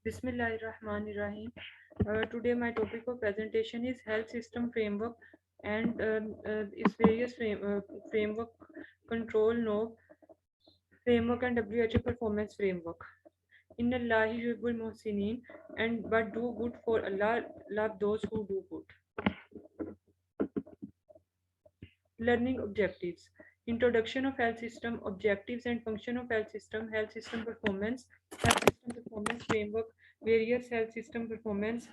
Bismillahirrahmanirrahim. Today my topic of presentation is health system framework and its various framework, control knob framework and WHO performance framework. Inna Allahi yuhibbul muhsinin, and but do good for Allah, love those who do good. Learning objectives. Introduction of health system, objectives and function of health system performance framework, various health system performance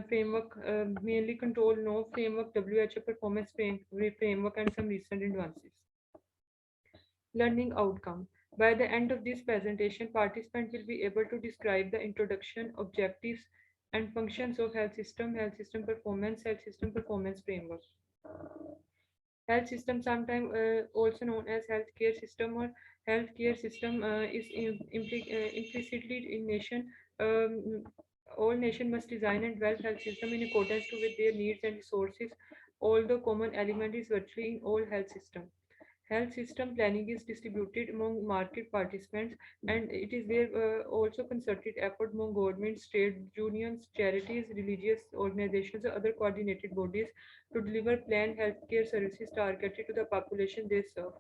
framework, mainly control no framework, WHO performance framework, and some recent advances. Learning outcome. By the end of this presentation, participants will be able to describe the introduction, objectives, and functions of health system performance framework. Health system, sometimes also known as healthcare system or healthcare system, is implicitly in nation. Um, all nation must design and develop health system in accordance to with their needs and resources. Although common element is virtually in all health system. Health system planning is distributed among market participants, and it is there also concerted effort among governments, trade unions, charities, religious organizations, or other coordinated bodies to deliver planned healthcare services targeted to the population they serve.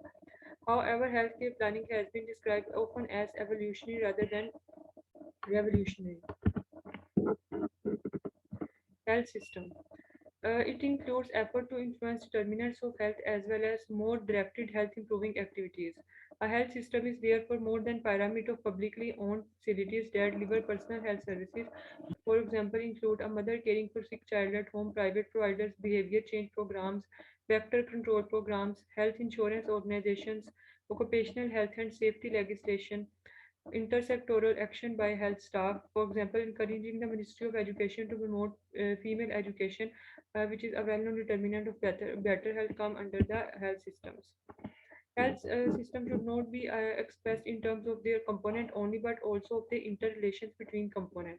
However, healthcare planning has been described often as evolutionary rather than revolutionary. Health system. It includes effort to influence determinants of health as well as more directed health improving activities. A health system is therefore more than pyramid of publicly owned facilities that deliver personal health services. For example, include a mother caring for sick child at home, private providers, behavior change programs, vector control programs, health insurance organizations, occupational health and safety legislation, intersectoral action by health staff, for example, encouraging the Ministry of Education to promote female education, which is a well-known determinant of better health come under the health systems. Health system should not be expressed in terms of their component only, but also of the interrelations between component.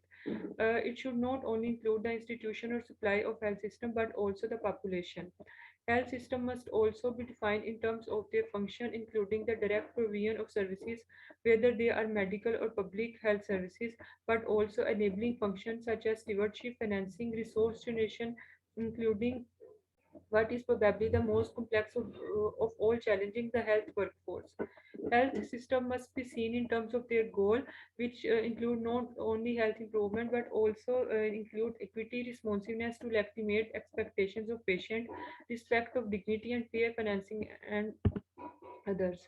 It should not only include the institution or supply of health system, but also the population. Health system must also be defined in terms of their function, including the direct provision of services, whether they are medical or public health services, but also enabling functions such as stewardship, financing, resource generation, including what is probably the most complex of all, challenging the health workforce. Health system must be seen in terms of their goal, which include not only health improvement but also include equity, responsiveness to legitimate expectations of patient, respect of dignity and fair financing, and others.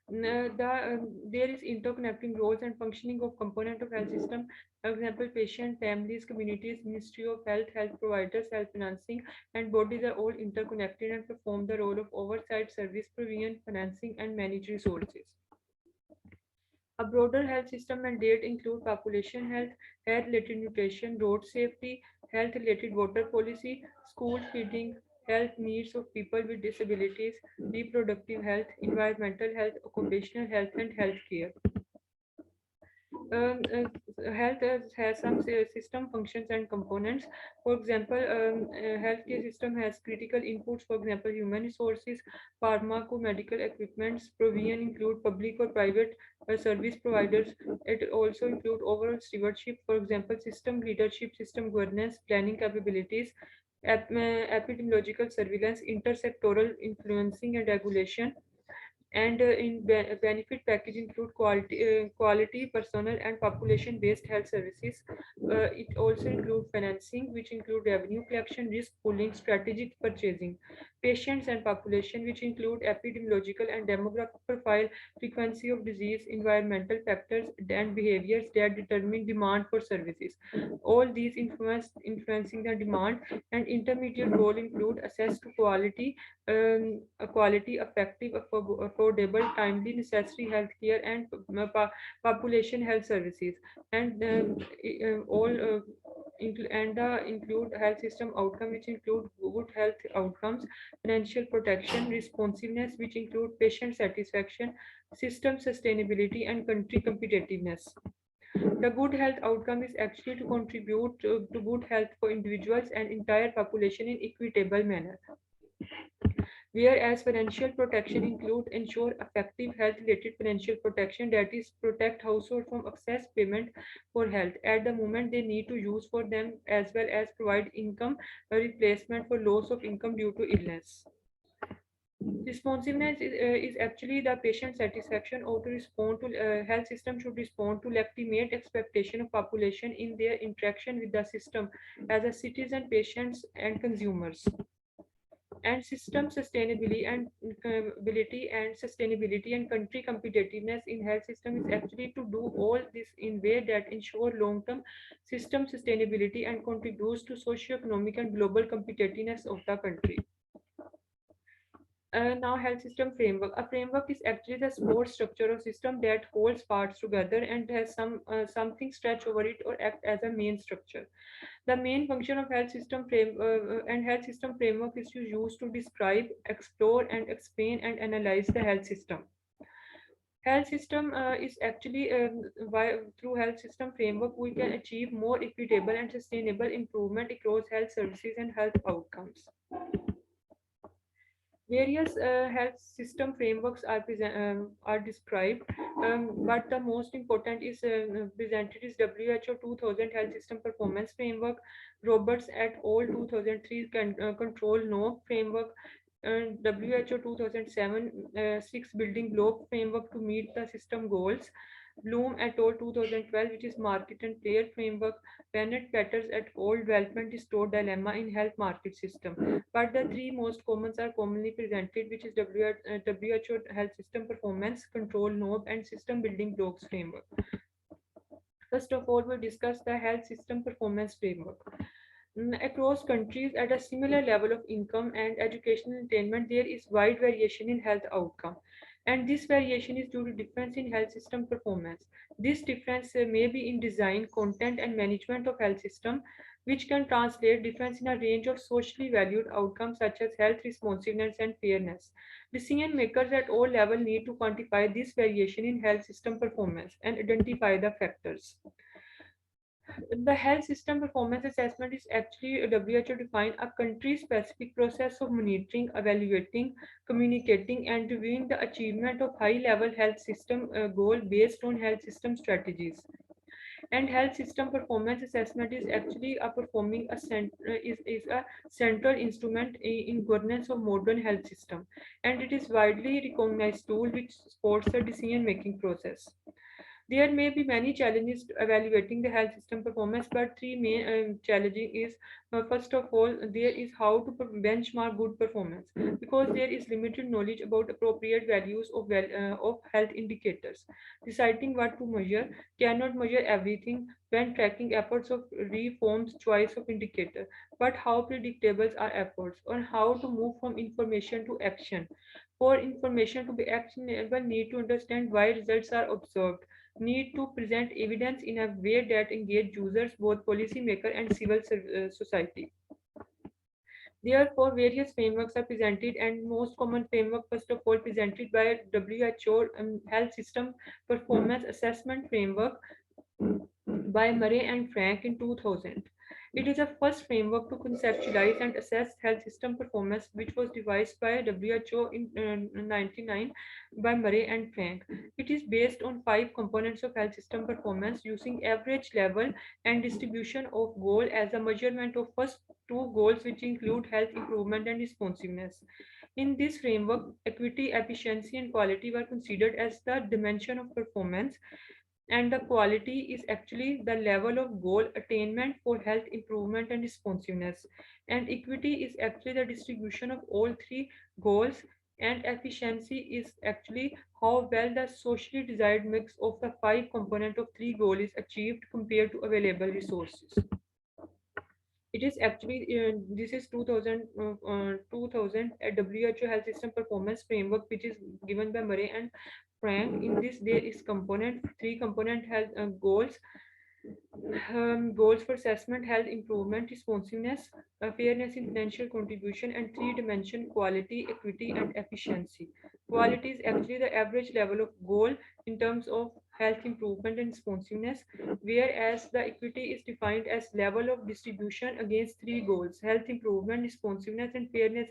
There is interconnecting roles and functioning of component of health system. For example, patient, families, communities, Ministry of Health, health providers, health financing, and bodies are all interconnected and perform the role of oversight, service provision, financing, and manage resources. A broader health system mandate include population health, health-related nutrition, road safety, health-related water policy, school feeding, health needs of people with disabilities, reproductive health, environmental health, occupational health, and health care. Health has some system functions and components. For example, healthcare system has critical inputs. For example, human resources, medical equipments. Provision include public or private service providers. It also include overall stewardship. For example, system leadership, system governance, planning capabilities, epidemiological surveillance, intersectoral influencing and regulation, and benefit package include quality, personal, and population-based health services. It also include financing, which include revenue collection, risk pooling, strategic purchasing. Patients and population, which include epidemiological and demographic profile, frequency of disease, environmental factors, and behaviors that determine demand for services. All these influencing the demand, and intermediate role include access to quality, effective, affordable, timely, necessary healthcare, and population health services, and all include health system outcome, which include good health outcomes, financial protection, responsiveness, which include patient satisfaction, system sustainability, and country competitiveness. The good health outcome is actually to contribute to good health for individuals and entire population in equitable manner. Whereas financial protection include ensure effective health-related financial protection, that is, protect household from excess payment for health at the moment they need to use for them, as well as provide income replacement for loss of income due to illness. Responsiveness is actually the patient satisfaction or to respond to health system should respond to legitimate expectation of population in their interaction with the system as a citizen, patients, and consumers. And system sustainability and ability and sustainability and country competitiveness in health system is actually to do all this in way that ensure long-term system sustainability and contributes to socio-economic and global competitiveness of the country. Now, health system framework. A framework is actually the support structure of system that holds parts together and has something stretch over it or act as a main structure. The main function of health system framework is to use to describe, explore, and explain and analyze the health system. Health system is actually through health system framework we can achieve more equitable and sustainable improvement across health services and health outcomes. Various health system frameworks are described, but the most important is presented is WHO 2000 Health System Performance Framework, Roberts et al. 2003 Control No Framework, WHO 2007 Six Building Block Framework to meet the system goals, Bloom et al. 2012, which is Market and Player Framework, Bennett Petters et al. Development Store Dilemma in Health Market System. But the three most common are commonly presented, which is WHO Health System Performance, Control Knob, and System Building Blocks Framework. First of all, we'll discuss the Health System Performance Framework. Across countries at a similar level of income and educational attainment, there is wide variation in health outcome. And this variation is due to difference in health system performance. This difference may be in design, content, and management of health system, which can translate difference in a range of socially valued outcomes such as health responsiveness and fairness. Decision makers at all levels need to quantify this variation in health system performance and identify the factors. The health system performance assessment is actually WHO define a country specific process of monitoring, evaluating, communicating, and reviewing the achievement of high level health system goal based on health system strategies. And health system performance assessment is actually a performing is a central instrument in governance of modern health system, and it is widely recognized tool which supports the decision making process. There may be many challenges to evaluating the health system performance, but three main challenging is first of all there is how to benchmark good performance because there is limited knowledge about appropriate values of health indicators. Deciding what to measure cannot measure everything when tracking efforts of reforms choice of indicator, but how predictable are efforts on how to move from information to action. For information to be actionable, need to understand why results are observed, need to present evidence in a way that engage users, both policymaker and civil society. Therefore, various frameworks are presented, and most common framework, first of all, presented by WHO Health System Performance Assessment Framework by Murray and Frank in 2000. It is a first framework to conceptualize and assess health system performance, which was devised by WHO in 1999 by Murray and Frank. It is based on five components of health system performance using average level and distribution of goal as a measurement of first two goals, which include health improvement and responsiveness. In this framework, equity, efficiency, and quality were considered as the dimension of performance, and the quality is actually the level of goal attainment for health improvement and responsiveness, and equity is actually the distribution of all three goals, and efficiency is actually how well the socially desired mix of the five component of three goal is achieved compared to available resources. It is actually this is 2000 WHO Health System Performance Framework, which is given by Murray and Frank. In this, there is component three component health goals. Goals for assessment, health improvement, responsiveness, fairness in financial contribution, and three-dimension quality, equity, and efficiency. Quality is actually the average level of goal in terms of health improvement and responsiveness, whereas the equity is defined as level of distribution against three goals: health improvement, responsiveness, and fairness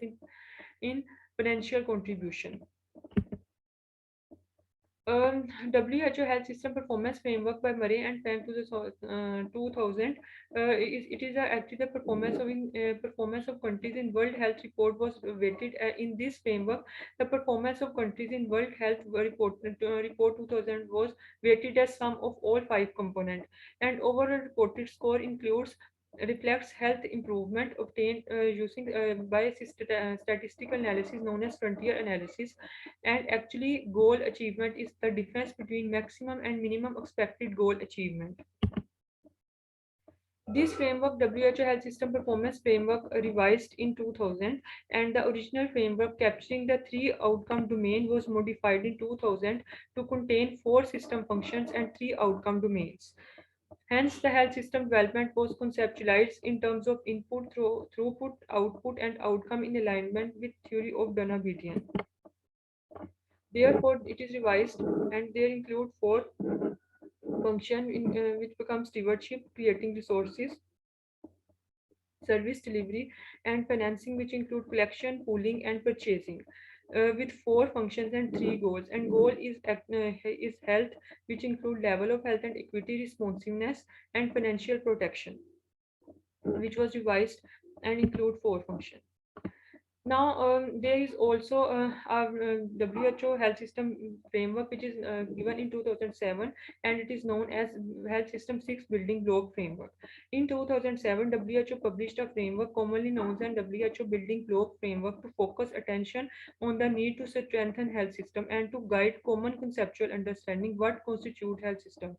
in financial contribution. WHO Health System Performance Framework by Murray and Pam to the 2000. It is actually the performance of countries in World Health Report was weighted in this framework. The performance of countries in World Health Report 2000 was weighted as sum of all five components, and overall reported score includes reflects health improvement obtained using by statistical analysis known as frontier analysis, and actually goal achievement is the difference between maximum and minimum expected goal achievement. This framework, WHO Health System Performance Framework, revised in 2000, and the original framework capturing the three outcome domain was modified in 2000 to contain four system functions and three outcome domains. Hence, the health system development was conceptualized in terms of input, throughput, output, and outcome in alignment with theory of Donabedian. Therefore, it is revised, and there include four function which becomes stewardship, creating resources, service delivery, and financing, which include collection, pooling, and purchasing. With four functions and three goals, and goal is health, which include level of health and equity, responsiveness, and financial protection, which was revised and include four functions. Now, there is also our WHO Health System Framework, which is given in 2007, and it is known as Health System 6 Building Block Framework. In 2007, WHO published a framework commonly known as WHO Building Block Framework to focus attention on the need to strengthen health system and to guide common conceptual understanding what constitute health system.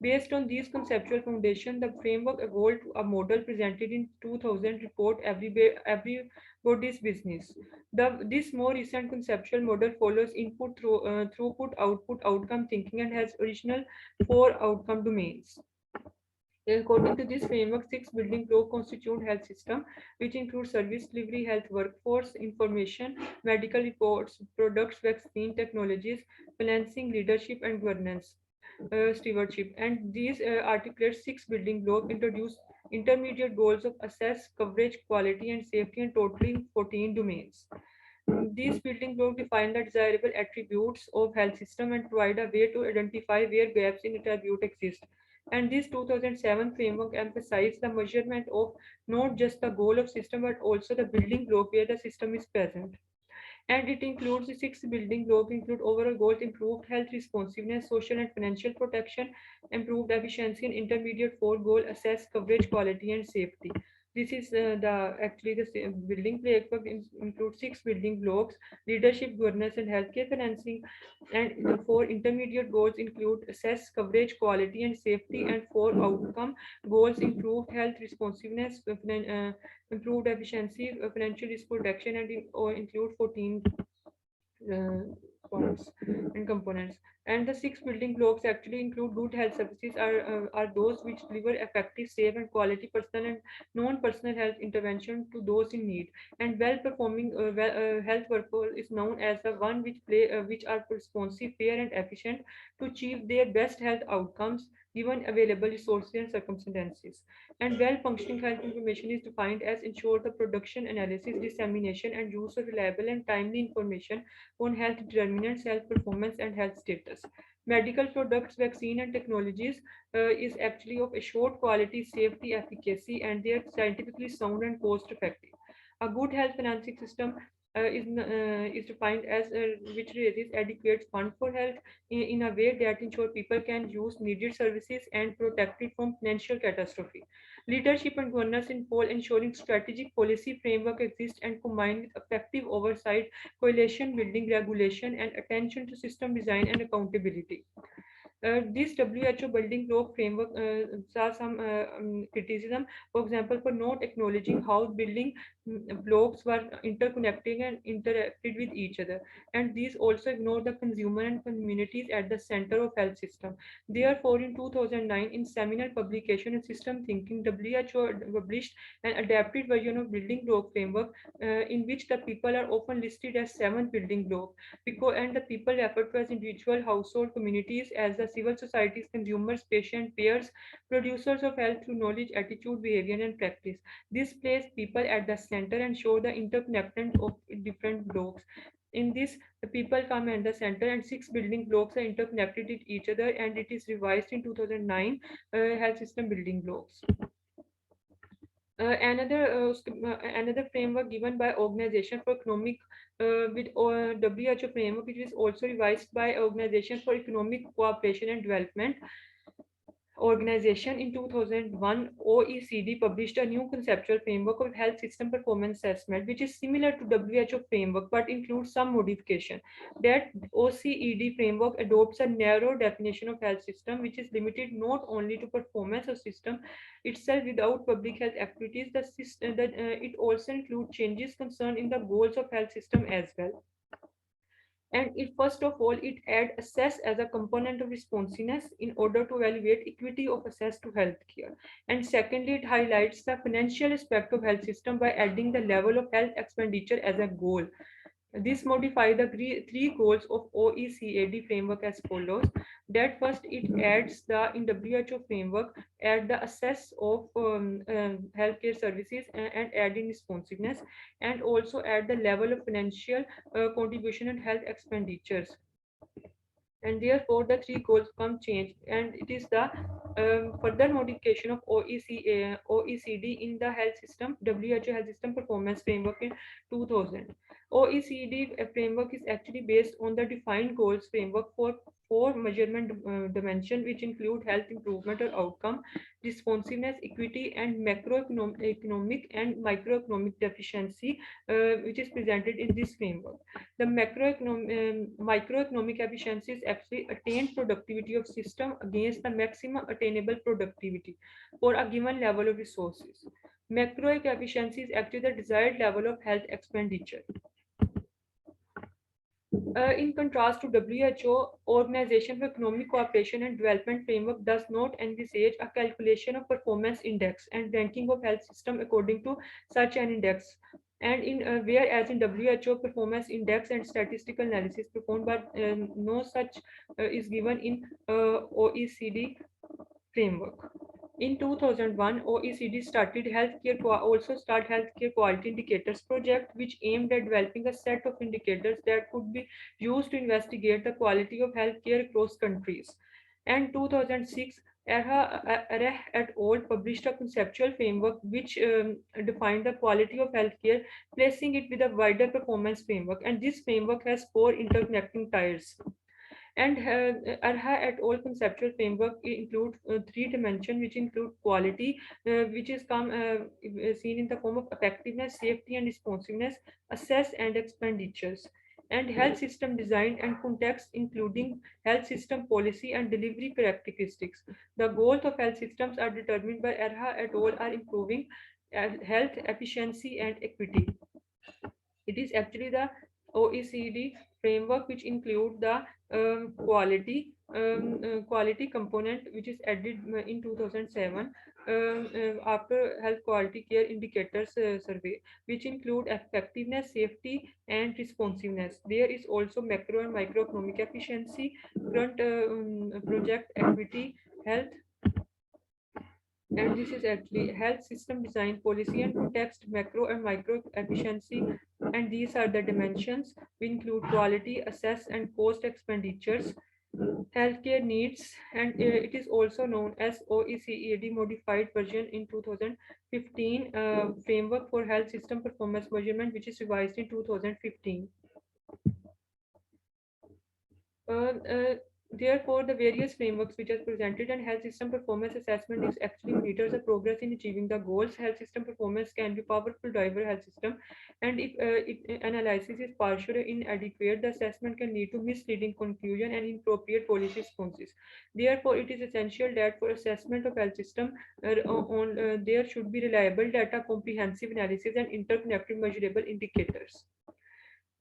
Based on these conceptual foundation, the framework evolved to a model presented in 2000 report Everybody's Business. This more recent conceptual model follows input, throughput, output, outcome thinking, and has original four outcome domains. According to this framework, six building blocks constitute health system, which include service delivery, health workforce, information, medical reports, products, vaccine technologies, financing, leadership, and governance. Stewardship, and these articulate six building blocks introduce intermediate goals of assess, coverage, quality, and safety, and totaling 14 domains. These building blocks define the desirable attributes of health system and provide a way to identify where gaps in attribute exist. And this 2007 framework emphasized the measurement of not just the goal of system but also the building block where the system is present, and it includes the six building blocks include overall goals: improved health, responsiveness, social and financial protection, improved efficiency, and intermediate four goal: assess, coverage, quality, and safety. This is the actually the building block includes six building blocks: leadership, governance, and healthcare financing. And the four intermediate goals include assess, coverage, quality, and safety. And four outcome goals: improved health, responsiveness, improved efficiency, financial risk protection, and or include 14 uh, points and components. And the six building blocks actually include good health services are those which deliver effective, safe, and quality personal and non-personal health intervention to those in need. And well-performing health workforce is known as the one which are responsive, fair, and efficient to achieve their best health outcomes given available resources and circumstances. And well-functioning health information is defined as ensure the production, analysis, dissemination, and use of reliable and timely information on health determinants, health performance, and health status. Medical products, vaccine, and technologies is actually of assured quality, safety, efficacy, and they are scientifically sound and cost effective. A good health financing system is defined as which raises adequate fund for health in a way that ensure people can use needed services and protected from financial catastrophe. Leadership and governance involve ensuring strategic policy framework exists and combined with effective oversight, coalition building, regulation, and attention to system design and accountability. This WHO building block framework saw some criticism, for example, for not acknowledging how building blocks were interconnecting and interacted with each other, and these also ignore the consumer and communities at the center of health system. Therefore, in 2009, in seminal publication in System Thinking, WHO published an adapted version of building block framework, in which the people are often listed as seven building blocks, because and the people referred to as individual, household, communities as the civil societies, consumers, patients, peers, producers of health through knowledge, attitude, behavior, and practice. This place people at the center and show the interconnectedness of different blocks. In this, the people come at the center, and six building blocks are interconnected with each other, and it is revised in 2009 health system building blocks. Another framework given by Organization for Economic with WHO framework, which is also revised by Organization for Economic Cooperation and Development organization. In 2001, OECD published a new conceptual framework of health system performance assessment, which is similar to WHO framework but includes some modification. That OECD framework adopts a narrow definition of health system, which is limited not only to performance of system itself without public health activities. It also includes changes concerned in the goals of health system as well. And it first of all it add access as a component of responsiveness in order to evaluate equity of access to healthcare. And secondly, it highlights the financial aspect of health system by adding the level of health expenditure as a goal. This modify the three goals of OECD framework as follows. That first, it adds the in WHO framework, add the assess of healthcare services and add in responsiveness, and also add the level of financial contribution and health expenditures. And therefore the three goals come change, and it is the further modification of OECD in the health system WHO health system performance framework in 2000. OECD framework is actually based on the defined goals framework for four measurement dimension, which include health improvement or outcome, responsiveness, equity, and macroeconomic and microeconomic deficiency, which is presented in this framework. The microeconomic efficiency is actually attained productivity of system against the maximum attainable productivity for a given level of resources. Macroeconomic efficiency is actually the desired level of health expenditure. In contrast to WHO, Organization for Economic Cooperation and Development framework does not envisage a calculation of performance index and ranking of health system according to such an index. And in whereas in WHO performance index and statistical analysis performed, but no such is given in OECD framework. In 2001, OECD also started healthcare quality indicators project, which aimed at developing a set of indicators that could be used to investigate the quality of healthcare across countries. And 2006, Erha et al. Published a conceptual framework which defined the quality of healthcare, placing it with a wider performance framework. And this framework has four interconnecting tiers. And Arha et al. Conceptual framework include three dimensions, which include quality, which is seen in the form of effectiveness, safety, and responsiveness, assess and expenditures, and health system design and context, including health system policy and delivery characteristics. The goals of health systems are determined by Arha et al. Are improving health efficiency and equity. It is actually the OECD framework which include the quality component, which is added in 2007 after health quality care indicators survey, which include effectiveness, safety, and responsiveness. There is also macro and microeconomic efficiency, current project equity, health, and this is actually health system design, policy and context, macro and micro efficiency, and these are the dimensions. We include quality, assess and cost expenditures, healthcare needs, and it is also known as OECD modified version in 2015 framework for health system performance measurement, which is revised in 2015. Uh, uh, Therefore, the various frameworks which are presented and health system performance assessment is actually monitors the progress in achieving the goals. Health system performance can be powerful driver health system, and if analysis is partial or inadequate, the assessment can lead to misleading conclusion and inappropriate policy responses. Therefore, it is essential that for assessment of health system, there should be reliable data, comprehensive analysis, and interconnected measurable indicators.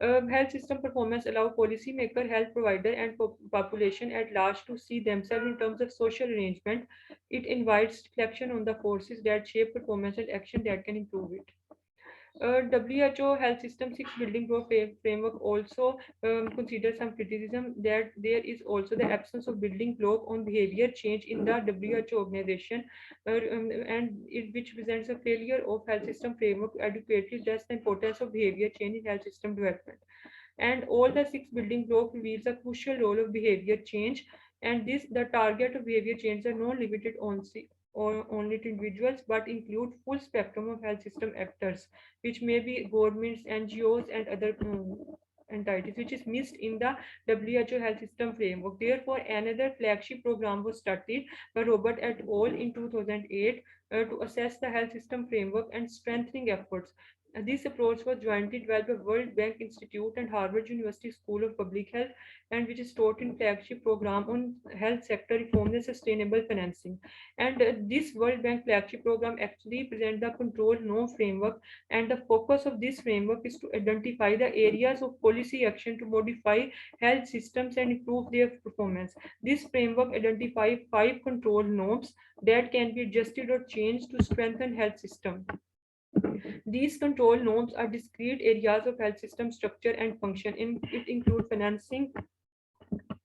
Health system performance allow policymaker, health provider, and population at large to see themselves in terms of social arrangement. It invites reflection on the forces that shape performance and action that can improve it. WHO Health System 6 Building Block Framework also considers some criticism that there is also the absence of building block on behavior change in the WHO organization, and which presents a failure of health system framework to adequately address the importance of behavior change in health system development. And all the six building blocks reveals a crucial role of behavior change, and this the target of behavior change are not limited or only to individuals but include full spectrum of health system actors, which may be governments, NGOs, and other entities, which is missed in the WHO health system framework. Therefore, another flagship program was started by Robert et al. In 2008 to assess the health system framework and strengthening efforts. This approach was jointly developed by World Bank Institute and Harvard University School of Public Health, and which is taught in flagship program on health sector reform and sustainable financing. And this World Bank flagship program actually present the control no framework, and the focus of this framework is to identify the areas of policy action to modify health systems and improve their performance. This framework identifies five control norms that can be adjusted or changed to strengthen health system. These control norms are discrete areas of health system structure and function. It include financing,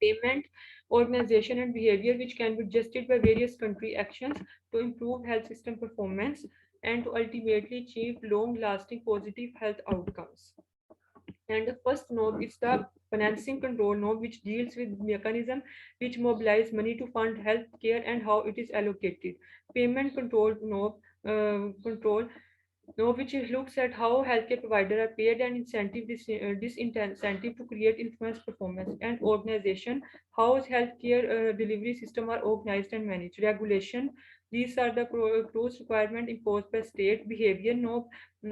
payment, organization, and behavior, which can be adjusted by various country actions to improve health system performance and to ultimately achieve long-lasting positive health outcomes. And the first knob is the financing control knob, which deals with mechanism which mobilize money to fund health care and how it is allocated. Payment control knob control no, which looks at how healthcare providers are paid and disincentive to create influence performance, and organization, how healthcare delivery system are organized and managed. Regulation, these are the close requirement imposed by state. Behavior norm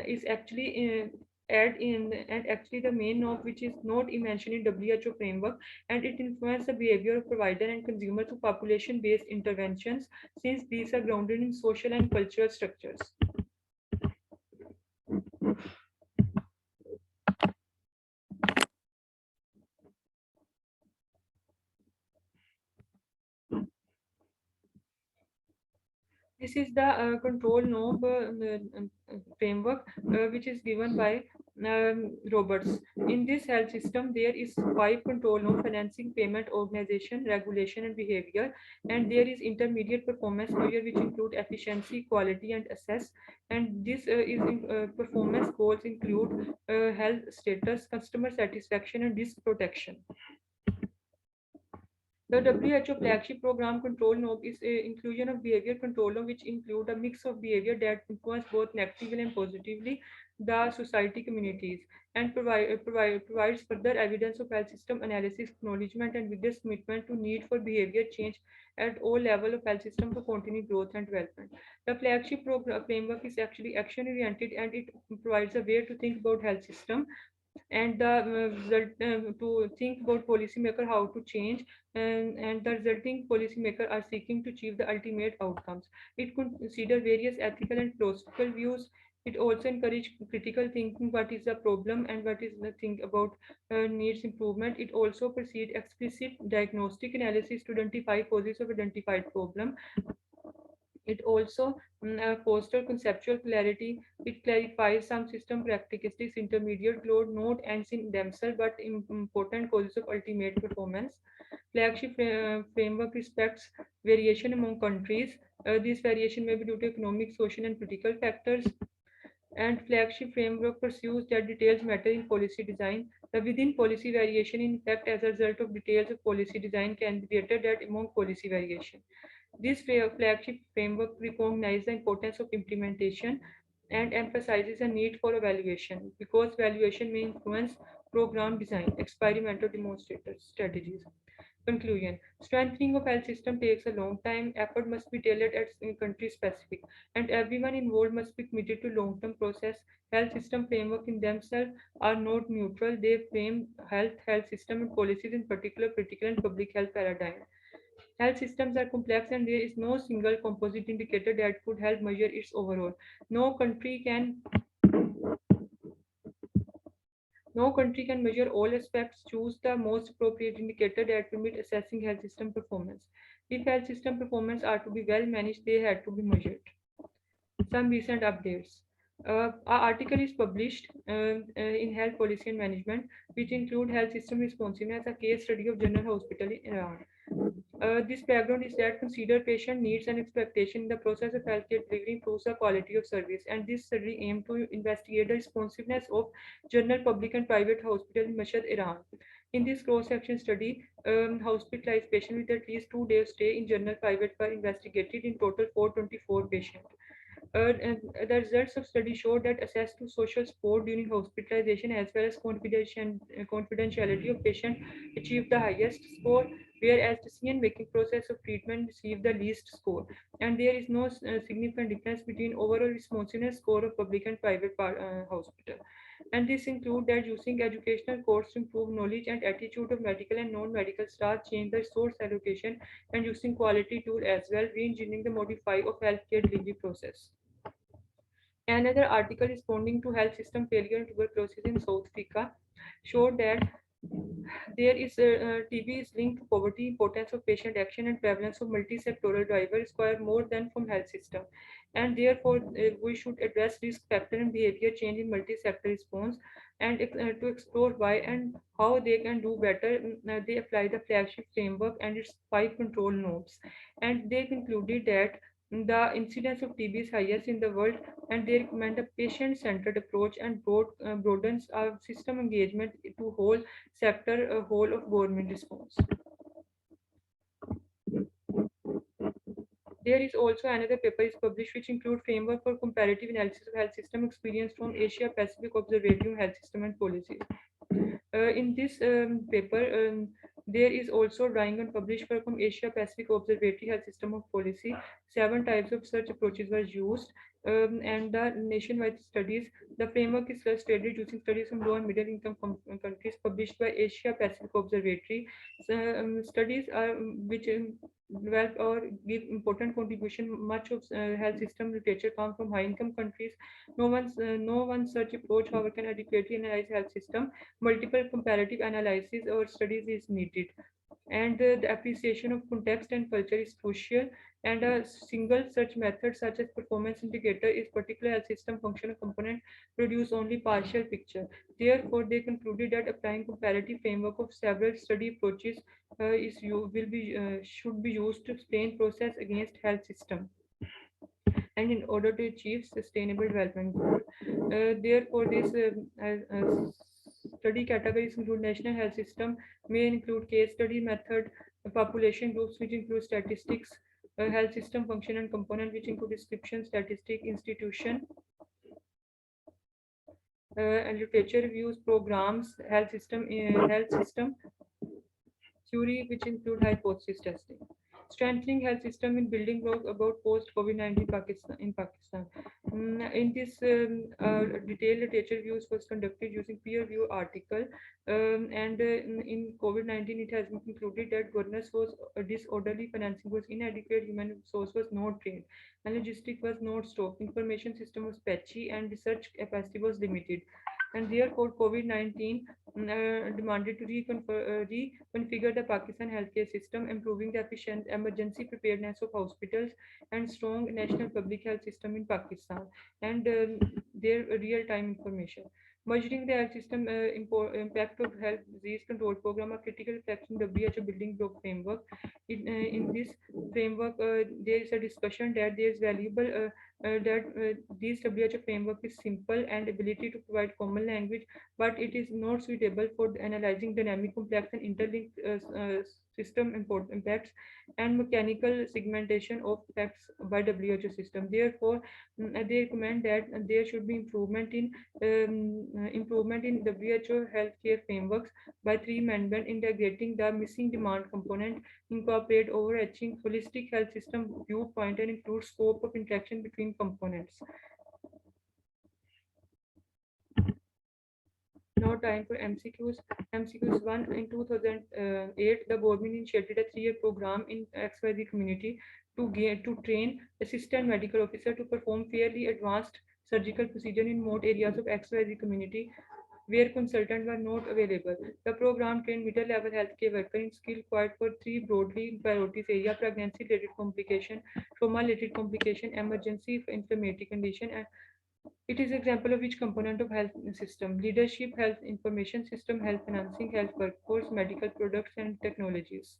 is actually add in, and actually the main norm which is not mentioned in WHO framework, and it influences the behavior of provider and consumer through population based interventions, since these are grounded in social and cultural structures. This is the control knob framework, which is given by Roberts. In this health system, there is five control knob: financing, payment, organization, regulation, and behavior. And there is intermediate performance measure, which include efficiency, quality, and assess. And this performance goals include health status, customer satisfaction, and risk protection. The WHO flagship program control knob is a inclusion of behavior control knob, which include a mix of behavior that influence both negatively and positively the society communities, and provides further evidence of health system analysis, acknowledgement, and vigorous commitment to need for behavior change at all level of health system for continued growth and development. The flagship framework is actually action oriented, and it provides a way to think about health system, and the result to think about policymaker how to change, and the resulting policymaker are seeking to achieve the ultimate outcomes. It could consider various ethical and philosophical views. It also encourage critical thinking, what is the problem and what is the thing about needs improvement. It also proceed explicit diagnostic analysis to identify causes of identified problem. It also fosters conceptual clarity. It clarifies some system characteristics. Intermediate load node ends in themselves, but important causes of ultimate performance. Flagship framework respects variation among countries. This variation may be due to economic, social, and political factors. And flagship framework pursues that details matter in policy design. The within policy variation, in fact, as a result of details of policy design, can be greater than among policy variation. This flagship framework recognizes the importance of implementation and emphasizes the need for evaluation, because evaluation may influence program design, experimental demonstrator strategies. Conclusion: strengthening of health system takes a long time. Effort must be tailored at country specific, and everyone involved must be committed to long-term process. Health system framework in themselves are not neutral. They frame health system and policies, in particular critical and public health paradigm. Health systems are complex and there is no single composite indicator that could help measure its overall. No country can No country can measure all aspects. Choose the most appropriate indicator that permit assessing health system performance. If health system performance are to be well managed, they had to be measured. Some recent updates. Our article is published in Health Policy and Management, which include health system responsiveness, a case study of General Hospital in Iran. This background is that consider patient needs and expectation in the process of healthcare delivery improves the quality of service, and this study aimed to investigate the responsiveness of general public and private hospitals in Mashhad, Iran. In this cross-section study, hospitalized patients with at least 2 days stay in general private were investigated. In total, 424 patients. And the results of study showed that access to social support during hospitalization as well as confidentiality of patient achieved the highest score, whereas decision-making process of treatment received the least score. And there is no significant difference between overall responsiveness score of public and private hospital. And this include that using educational course to improve knowledge and attitude of medical and non-medical staff, change the resource allocation, and using quality tool as well, re-engineering the modify of healthcare delivery process. Another article responding to health system failure and tuberculosis in South Africa showed that there is TB is linked to poverty, importance of patient action, and prevalence of multi-sectoral drivers require more than from health system. And therefore, we should address risk factor and behavior change in multi-sector response, and to explore why and how they can do better. They apply the flagship framework and its 5 control nodes. And they concluded that the incidence of TB is highest in the world, and they recommend a patient-centered approach and broadens our system engagement to whole sector, whole of government response. There is also another paper is published which include framework for comparative analysis of health system experience from Asia Pacific Observatory on Health System and Policies. In this paper, there is also drawing and published work from Asia Pacific Observatory Health System of Policy. 7 types of search approaches were used, and the nationwide studies. The framework is illustrated using studies from low and middle income countries published by Asia Pacific Observatory. So, studies are which develop or give important contribution. Much of health system literature comes from high income countries. No one such approach, however, can adequately analyze health system. Multiple comparative analysis or studies is needed, and the appreciation of context and culture is crucial, and a single search method such as performance indicator is particular health system functional component produce only partial picture. Therefore, they concluded that applying comparative framework of several study approaches is you will be should be used to explain process against health system and in order to achieve sustainable development goal. Therefore, this study categories include national health system, may include case study method, population groups which include statistics, health system function and component which include description, statistic, institution, and literature reviews, programs, health system theory which include hypothesis testing. Strengthening health system in building blocks about post COVID-19 Pakistan in Pakistan. In this detailed literature reviews was conducted using peer review article, and in COVID-19 it has been concluded that governance was disorderly, financing was inadequate, human resource was not trained, and logistics was not stopped. Information system was patchy, and research capacity was limited. And therefore, COVID-19 demanded to reconfigure the Pakistan healthcare system, improving the efficient emergency preparedness of hospitals and strong national public health system in Pakistan, and their real-time information. Measuring the health system impact of health disease control program, a critical reflection WHO building block framework. In this framework, there is a discussion that there is valuable that this WHO framework is simple and ability to provide common language, but it is not suitable for analyzing dynamic, complex, and interlinked system impacts and mechanical segmentation of effects by WHO system. Therefore, they recommend that there should be improvement in WHO healthcare frameworks by three amendment integrating the missing demand component, incorporate overarching holistic health system viewpoint, and include scope of interaction between components. Now time for MCQs. MCQs 1 in 2008, the government initiated a 3-year program in XYZ community to train assistant medical officer to perform fairly advanced surgical procedure in remote areas of XYZ community where consultants were not available. The program trained middle-level healthcare workers in skill required for three broadly priorities area: pregnancy-related complication, trauma-related complication, emergency inflammatory condition, and it is example of which component of health system: leadership, health information system, health financing, health workforce, medical products and technologies.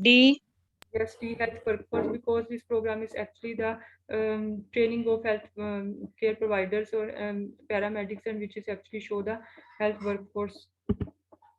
D. Yes, the health workforce, because this program is actually the training of health care providers or paramedics, and which is actually show the health workforce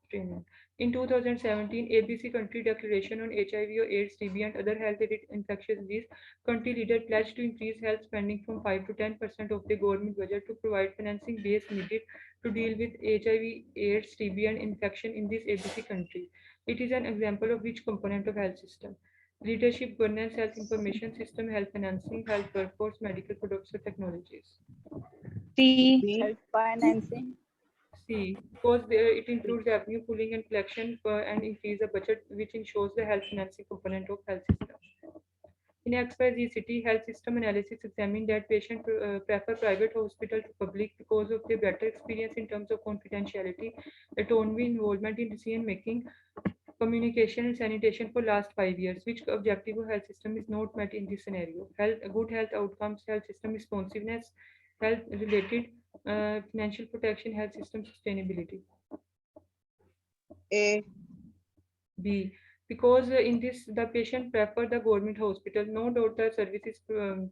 training. In 2017, ABC Country Declaration on HIV or AIDS, TB, and other health-related infectious disease, country leader pledged to increase health spending from 5 to 10% of the government budget to provide financing base needed to deal with HIV, AIDS, TB, and infection in this ABC country. It is an example of which component of health system: leadership, governance, health information system, health financing, health workforce, medical products, or technologies. C. Health financing. C, because it includes revenue pooling and collection and increase the budget, which ensures the health financing component of health system. In XYZ city, health system analysis examined that patients prefer private hospital to public because of their better experience in terms of confidentiality, autonomy, involvement in decision making, communication, and sanitation for last 5 years. Which objective of health system is not met in this scenario? Good health outcomes, health system responsiveness, health related, financial protection, health system sustainability. A. B, because in this the patient prefer the government hospital. No doctor service is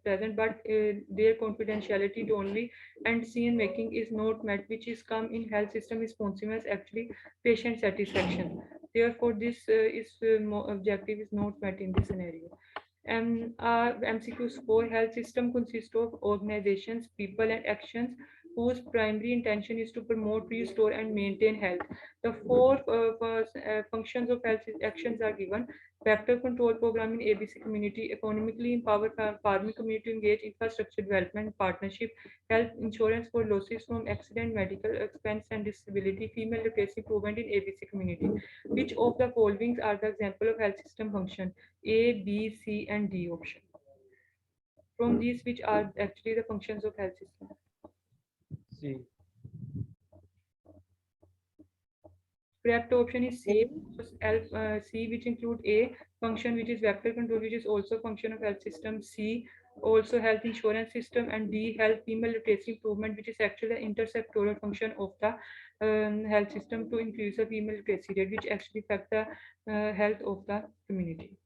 present, but their confidentiality only and decision making is not met, which is come in health system responsiveness, actually patient satisfaction. Therefore, this objective is not met in this scenario. MCQ score: health system consists of organizations, people, and actions whose primary intention is to promote, restore, and maintain health. The four functions of health actions are given: vector control program in ABC community, economically empower farming community to engage infrastructure development partnership, health insurance for losses from accident, medical expense, and disability, female literacy improvement in ABC community. Which of the following are the example of health system function? A, B, C, and D option. From these, which are actually the functions of health system? C. Correct option is C. A. C, which include A function, which is vector control, which is also function of health system. C, also health insurance system, and D, health female literacy improvement, which is actually the intersectoral function of the health system to increase the female literacy rate, which actually affect the health of the community.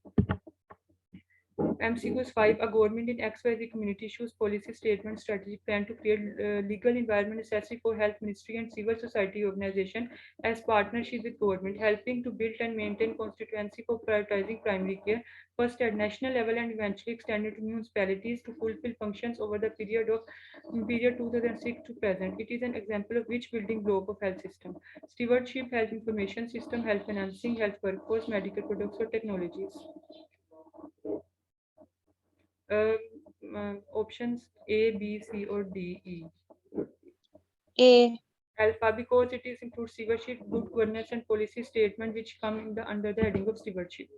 MCQs 5, a government in XYZ community issues policy statement strategic plan to create legal environment necessary for health ministry and civil society organization as partnership with government, helping to build and maintain constituency for prioritizing primary care, first at national level and eventually extended to municipalities to fulfill functions over the period 2006 to present. It is an example of which building block of health system: stewardship, health information system, health financing, health workforce, medical products, or technologies. Um, Options A, B, C, or D, E. A. Alpha, because it is includes stewardship, good governance, and policy statement which come in the under the heading of stewardship.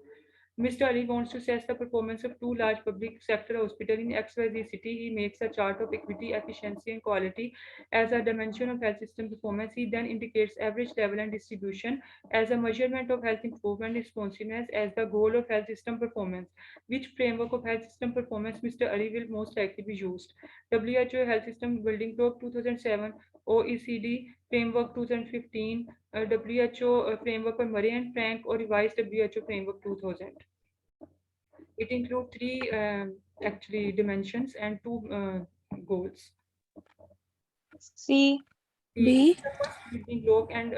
Mr. Ali wants to assess the performance of two large public sector hospitals in XYZ city. He makes a chart of equity, efficiency, and quality as a dimension of health system performance. He then indicates average level and distribution as a measurement of health improvement responsiveness as the goal of health system performance. Which framework of health system performance Mr. Ali will most likely be used? WHO Health System Building Block 2007, OECD Framework 2015, WHO Framework for Murray and Frank, or revised WHO Framework 2000. It includes three actually dimensions and two goals. C. It is B. the first building block, and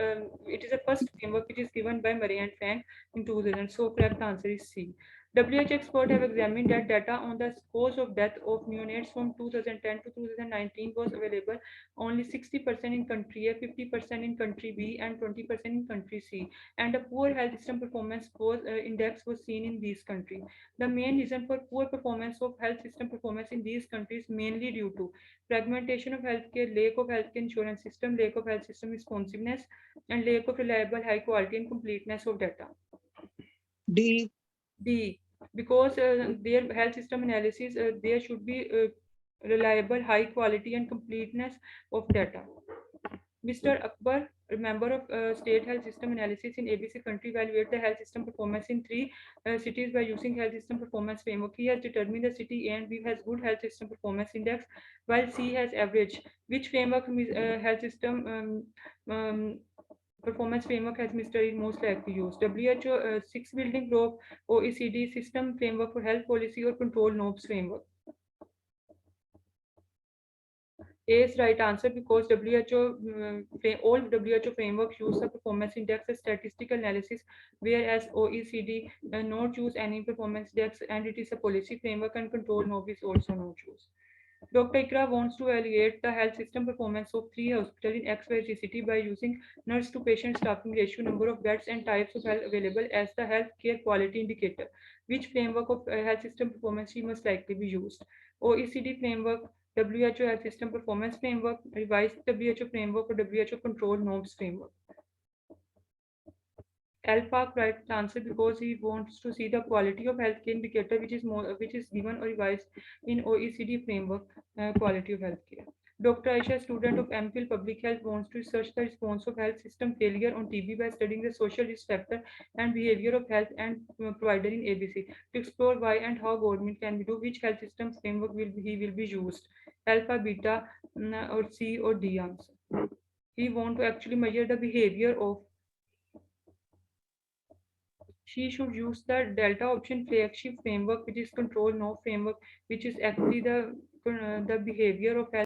it is the first framework which is given by Murray and Frank in 2000. So correct answer is C. WHO experts have examined that data on the cause of death of neonates from 2010 to 2019 was available only 60% in country A, 50% in country B, and 20% in country C. And a poor health system performance index was seen in these countries. The main reason for poor performance of health system performance in these countries mainly due to fragmentation of healthcare, lack of healthcare insurance system, lack of health system responsiveness, and lack of reliable, high quality, and completeness of data. D. D. Because their health system analysis, there should be reliable, high quality, and completeness of data. Mr. Akbar, a member of State Health System Analysis in ABC country, evaluate the health system performance in three cities by using health system performance framework. He has determined the city A and B has good health system performance index, while C has average. Which framework health system performance framework has Mr. is most likely used? WHO six building block, OECD system framework for health policy, or control knobs framework? A is right answer because all WHO frameworks use the performance index as statistical analysis, whereas OECD not use any performance index, and it is a policy framework, and control knob is also not used. Dr. Ikra wants to evaluate the health system performance of three hospitals in XYZ city by using nurse to patient staffing ratio, number of beds, and types of health available as the healthcare quality indicator. Which framework of health system performance she must likely be used? OECD framework, WHO health system performance framework, revised WHO framework, or WHO control norms framework. Alpha right answer because he wants to see the quality of healthcare indicator which is given or revised in OECD framework quality of healthcare. Dr. Aisha, student of MPhil Public Health, wants to research the response of health system failure on TB by studying the social risk factor and behavior of health and provider in ABC to explore why and how government can be do which health system framework he will be used. Alpha, beta, or C or D answer. He want to actually measure the behavior of she should use the delta option flagship framework, which is control no framework, which is actually the behavior of health